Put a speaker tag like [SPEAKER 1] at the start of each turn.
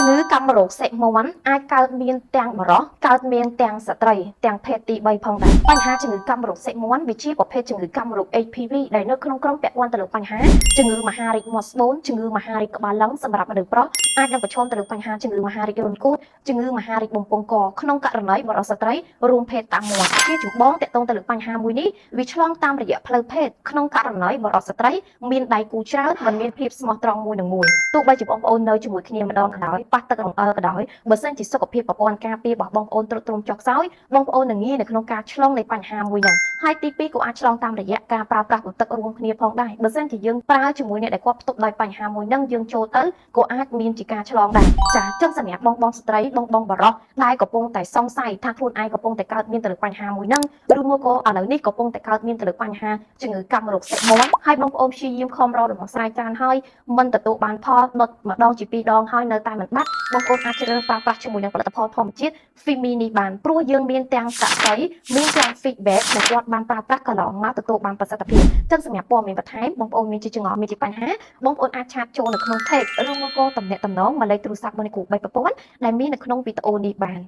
[SPEAKER 1] ជំងឺកាមរោគសិម័នអាចកើតមានទាំងបរិសុទ្ធកើតមានទាំងស្ត្រីទាំងភេទទី3ផងដែរបញ្ហាជំងឺកាមរោគសិម័នវាជាប្រភេទជំងឺកាមរោគ HPV ដែលនៅក្នុងក្រុមពាក់ព័ន្ធទៅលើបញ្ហាជំងឺមហារីកមាត់ស្បូនជំងឺមហារីកក្បាលឡើងសម្រាប់មនុស្សប្រុសអាចនឹងប្រឈមទៅលើបញ្ហាជំងឺមហារីករុនគូតជំងឺមហារីកបំពង់កក្នុងករណីបរិសុទ្ធស្ត្រីរួមភេទតាមមាត់ជាចម្បងទាក់ទងទៅលើបញ្ហាមួយនេះវាឆ្លងតាមរយៈផ្លូវភេទក្នុងករណីបរិសុទ្ធស្ត្រីមានដៃគូច្រើនមិនមានភាពស្មោះត្រង់មួយនឹងមួយទោះបីជាបងប្អូននៅជាមួយគ្នាម្ដងក៏ដោយប៉ះទឹករង្អើលក៏ដោយបើសិនជាសុខភាពប្រព័ន្ធការពាររបស់បងប្អូនទ្រុឌទ្រោមចុះខ្សោយបងប្អូននឹងងាយនៅក្នុងការឆ្លងនៃបញ្ហាមួយហ្នឹងហើយទី2ក៏អាចឆ្លងតាមរយៈការប្រើប្រាស់ទឹករួមគ្នាផងដែរបើសិនជាយើងប្រើជាមួយអ្នកដែលគាត់ផ្ទុកដោយបញ្ហាមួយហ្នឹងយើងចូលទៅក៏អាចមានជាការឆ្លងដែរចាអញ្ចឹងសម្រាប់បងស្ត្រីបងបរោះដែលកំពុងតែសង្ស័យថាខ្លួនឯងកំពុងតែកើតមានទៅលើបញ្ហាមួយហ្នឹងឬមួយក៏ឥឡូវនេះកំពុងតែកើតមានទៅលើបញ្ហាជំងឺកាមរោគសិម័នហើយបងប្អូនព្យាយាមខំរកដំណោះស្រាយច្រើនហើយមិនទទួលបានផលដុតម្ដងជាពីរដងហើយនៅតែមិនបាត់បងប្អូនអាចជ្រើសរើសប្រើប្រាស់ជាមួយនឹងផលិតផលធម្មជាតិ Fimi នេះបានព្រោះយើងមានទាំងកសិមានទាំង feedback ដែលគាត់បានប្រើប្រាស់កន្លងមកទទួលបានប្រសិទ្ធភាពចឹងសម្រាប់ព័ត៌មានបន្ថែមបងប្អូនមានជាចង្អល់មានជាបញ្ហាបងប្អូនអាចឆាតចូលនៅក្នុង page ឬមួយក៏តំណែងមកលេខទូរស័ព្ទរបស់នៃគ្រូ3ប្រព័ន្ធដែលមាននៅក្នុងវីដេអូនេះបាន